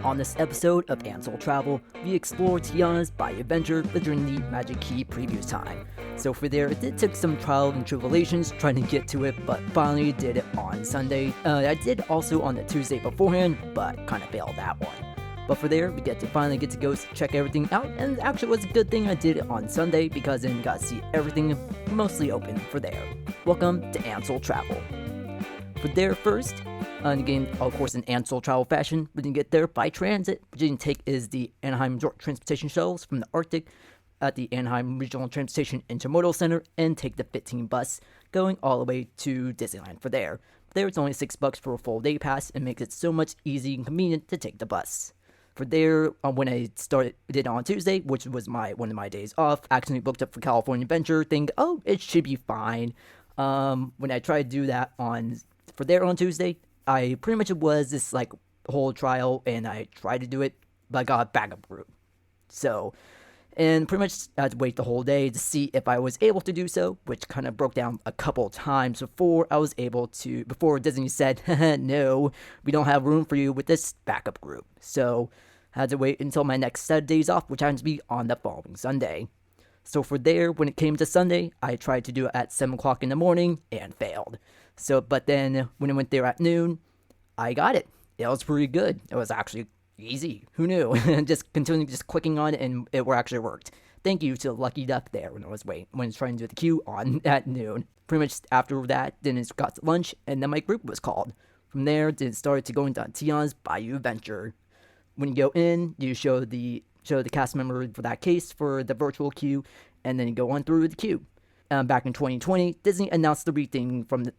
On this episode of Ansel Travel, we explore Tiana's Bayou Adventure during the Magic Key preview time. So for there, it took some trial and tribulations trying to get to it, but finally did it on Sunday. I did also on the Tuesday beforehand, but kind of failed that one. But for there, we finally get to go check everything out, and actually it was a good thing I did it on Sunday because then got to see everything mostly open for there. Welcome to Ansel Travel. For there first, again, of course, in Ansel Travel fashion, we didn't get there by transit. What you didn't take is the Anaheim Resort Transportation shuttles from the Arctic at the Anaheim Regional Transportation Intermodal Center and take the 15 bus going all the way to Disneyland for there. There, it's only $6 for a full day pass and makes it so much easy and convenient to take the bus. For there, when I did it on Tuesday, which was one of my days off, I accidentally booked up for California Adventure, think, oh, it should be fine. When I tried to do that for there on Tuesday, I pretty much was this whole trial, and I tried to do it, but I got a backup group. So, and pretty much I had to wait the whole day to see if I was able to do so, which kind of broke down a couple times before Disney said, no, we don't have room for you with this backup group. So, I had to wait until my next set of days off, which happens to be on the following Sunday. So for there, when it came to Sunday, I tried to do it at 7 o'clock in the morning and failed. So, but then when I went there at noon, I got it. It was pretty good. It was actually easy. Who knew? Just continuing clicking on it, and it actually worked. Thank you to Lucky Duck there when I was trying to do the queue on at noon. Pretty much after that, then it got to lunch, and then my group was called. From there, then it started to go into Tiana's Bayou Adventure. When you go in, you show the cast member for that case for the virtual queue, and then you go on through the queue. Back in 2020, Disney announced the retheming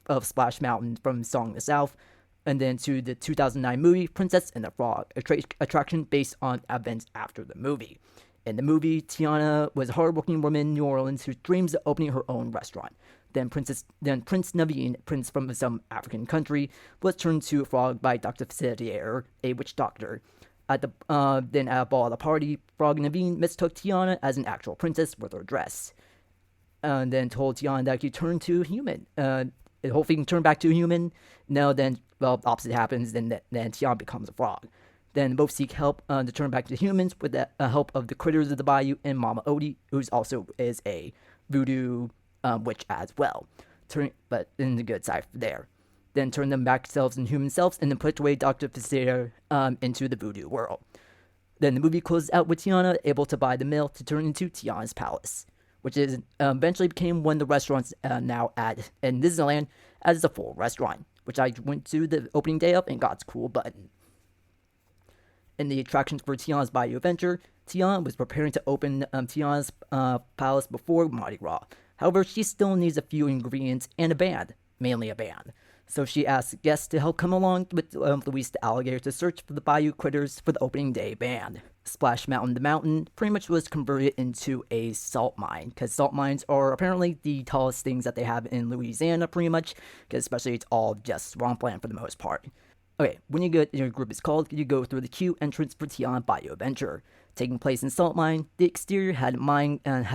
of Splash Mountain from Song of the South, and then to the 2009 movie Princess and the Frog, attraction based on events after the movie. In the movie, Tiana was a hardworking woman in New Orleans who dreams of opening her own restaurant. Then Prince Naveen, prince from some African country, was turned to a frog by Dr. Facilier, a witch doctor. Then at a ball at a party, Frog Naveen mistook Tiana as an actual princess with her dress. And then told Tiana that he turned to a human. Hopefully he can turn back to a human. No, then, opposite happens, then Tiana becomes a frog. Then both seek help to turn back to humans with the help of the critters of the bayou and Mama Ode, who also is a voodoo witch as well. But in the good side there. Then turn them back to selves and human selves, and then put away Dr. Facilier into the voodoo world. Then the movie closes out with Tiana able to buy the mill to turn into Tiana's Palace, which is eventually became one of the restaurants now in Disneyland as a full restaurant, which I went to the opening day of and got its cool button. In the attractions for Tiana's Bayou Adventure, Tiana was preparing to open Tiana's Palace before Mardi Gras. However, she still needs a few ingredients and a band, mainly a band. So she asked guests to help come along with Luis the Alligator to search for the Bayou Critters for the opening day band. Splash Mountain, the mountain, pretty much was converted into a salt mine, because salt mines are apparently the tallest things that they have in Louisiana, pretty much, because especially it's all just swampland for the most part. Okay, when your group is called, you go through the queue entrance for Tiana Bayou Adventure. Taking place in Salt Mine, the exterior has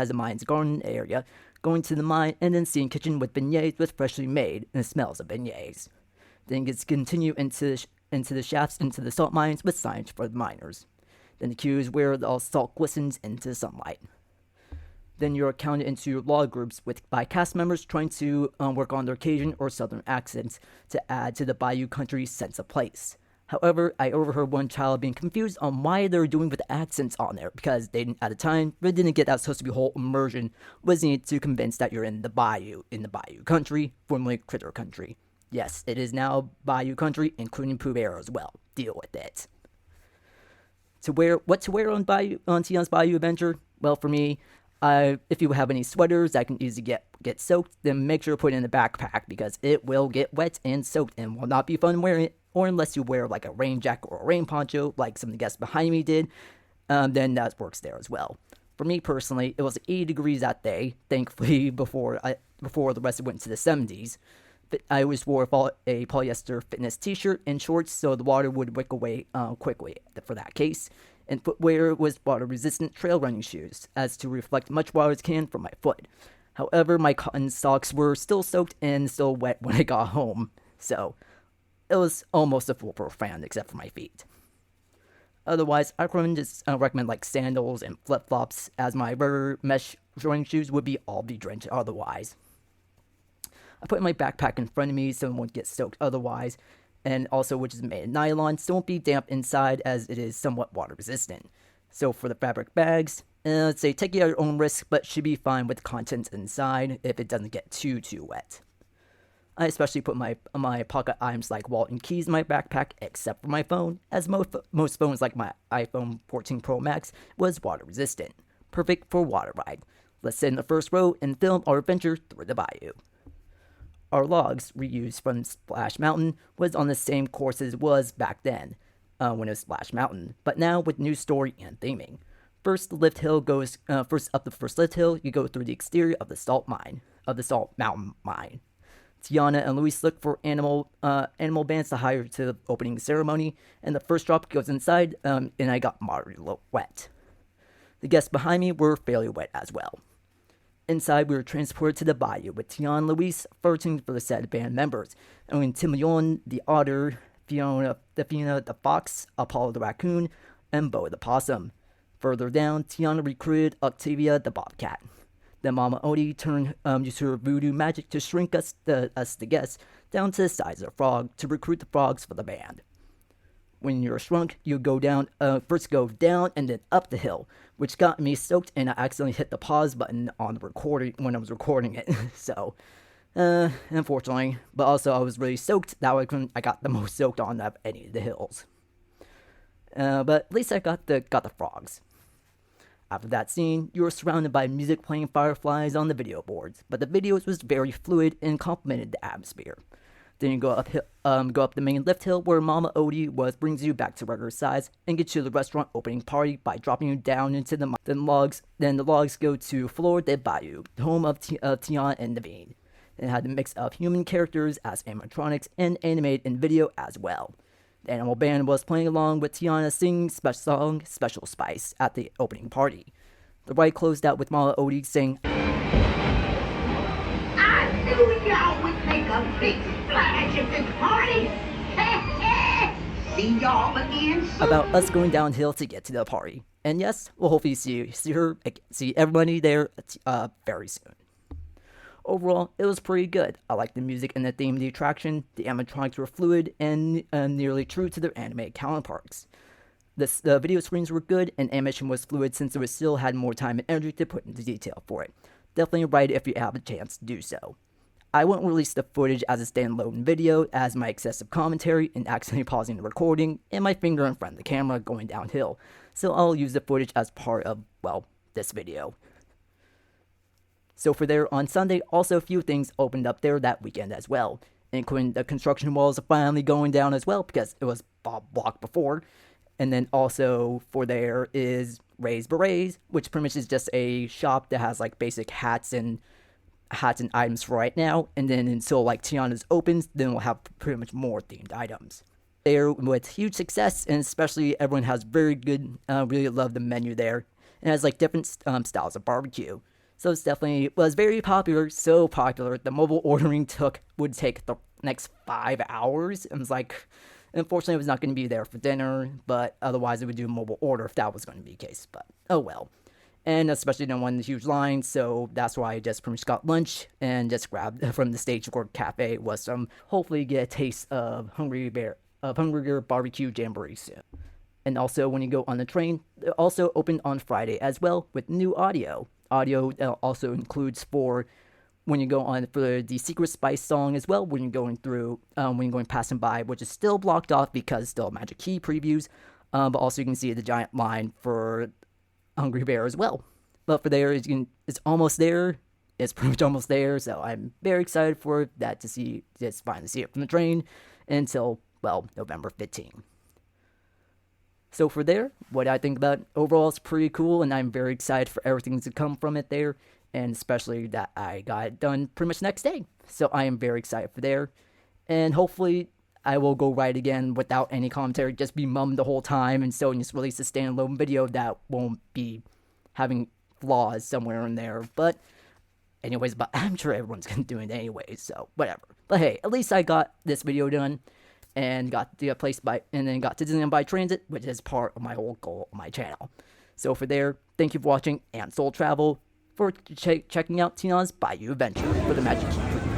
a mine's garden area, going to the mine, and then seeing kitchen with beignets with freshly made, and it smells of beignets. Then it continue into the shafts into the salt mines with signs for the miners. Then the queue is where the salt glistens into the sunlight. Then you're counted into your log groups by cast members trying to work on their Cajun or Southern accents to add to the Bayou country sense of place. However, I overheard one child being confused on why they were doing with the accents on there, because they didn't, at the time, they didn't get that supposed to be whole immersion was needed to convince that you're in the Bayou country, formerly Critter country. Yes, it is now Bayou country, including Pooh Bear as well. Deal with it. What to wear on Tiana's Bayou Adventure? Well, for me, if you have any sweaters that can easily get soaked, then make sure to put it in the backpack, because it will get wet and soaked and will not be fun wearing it. Or unless you wear like a rain jacket or a rain poncho, like some of the guests behind me did, then that works there as well. For me personally, it was 80 degrees that day, thankfully, before the rest went to the 70s. But I always wore a polyester fitness t-shirt and shorts so the water would wick away quickly for that case. And footwear was water-resistant trail running shoes, as to reflect much water as can from my foot. However, my cotton socks were still soaked and still wet when I got home, so it was almost a foolproof fan except for my feet. Otherwise, I recommend like sandals and flip-flops, as my rubber mesh running shoes would all be drenched otherwise. I put my backpack in front of me so it won't get soaked otherwise, and also which is made of nylon, so it won't be damp inside as it is somewhat water resistant. So for the fabric bags, let's say take it at your own risk, but should be fine with the contents inside if it doesn't get too wet. I especially put my pocket items like wallet and keys in my backpack, except for my phone, as most phones like my iPhone 14 Pro Max was water resistant, perfect for water ride. Let's sit in the first row and film our adventure through the bayou. Our logs, reused from Splash Mountain, was on the same course as it was back then, when it was Splash Mountain, but now with new story and theming. First up the first lift hill, you go through the exterior of the Salt Mountain mine. Tiana and Luis look for animal bands to hire to the opening ceremony, and the first drop goes inside, and I got moderately wet. The guests behind me were fairly wet as well. Inside, we were transported to the bayou with Tiana and Luis searching for the said band members, and Timon the otter, Fiona the fox, Apollo the raccoon, and Bo the possum. Further down, Tiana recruited Octavia the bobcat. Then Mama Ode used her voodoo magic to shrink us, the guests, down to the size of a frog to recruit the frogs for the band. When you're shrunk, you first go down and then up the hill, which got me soaked, and I accidentally hit the pause button on the recording when I was recording it. So, unfortunately, but also I was really soaked. That way I got the most soaked on of any of the hills. But at least I got the frogs. After that scene, you were surrounded by music playing fireflies on the video boards, but the videos was very fluid and complemented the atmosphere. Then you go up the main lift hill where Mama Ode brings you back to regular size and gets you to the restaurant opening party by dropping you down into the mine. Then the logs go to Flor de Bayou, the home of Tiana and Naveen. It had a mix of human characters as animatronics and animated in video as well. The animal band was playing along with Tiana singing song Special Spice at the opening party. The ride closed out with Mama Ode saying, I knew y'all would make a big splash at this party. See y'all again soon. About us going downhill to get to the party. And yes, we'll hopefully see everybody there very soon. Overall, it was pretty good. I liked the music and the theme of the attraction. The animatronics were fluid and nearly true to their animated counterparts. The video screens were good, and animation was fluid since it still had more time and energy to put into detail for it. Definitely ride it if you have a chance to do so. I won't release the footage as a standalone video, as my excessive commentary and accidentally pausing the recording, and my finger in front of the camera going downhill, so I'll use the footage as part of, this video. So for there on Sunday, also a few things opened up there that weekend as well, including the construction walls finally going down as well, because it was blocked before. And then also for there is Ray's Berets, which pretty much is just a shop that has like basic hats and items for right now. And then until like Tiana's opens, then we'll have pretty much more themed items. There with huge success, and especially everyone has very good, really love the menu there. It has like different styles of barbecue. So it was very popular, so popular, the mobile ordering would take the next 5 hours. And it's like, unfortunately, I was not going to be there for dinner, but otherwise I would do a mobile order if that was going to be the case, but oh well. And especially no one in the huge line, so that's why I just pretty much got lunch and just grabbed from the Stage Court Cafe was hopefully get a taste of Hungrier Barbecue Jamboree soon. And also when you go on the train, it also opened on Friday as well with new audio. Audio also includes for when you go on for the Secret Spice song as well, when you're going passing by, which is still blocked off because still Magic Key previews, but also you can see the giant line for Hungry Bear as well. But for there, it's almost there. It's pretty much almost there, so I'm very excited for that just finally see it from the train until, November 15th. So for there, what I think about it, overall, it's pretty cool, and I'm very excited for everything to come from it there, and especially that I got it done pretty much next day. So I am very excited for there, and hopefully I will go ride again without any commentary, just be mummed the whole time, and so just release a standalone video that won't be having flaws somewhere in there. But I'm sure everyone's gonna do it anyway, so whatever. But hey, at least I got this video done. and got the place and then got to Disneyland by transit, which is part of my whole goal on my channel. So for there, thank you for watching and Soul Travel, for checking out Tiana's Bayou Adventure for the Magic Key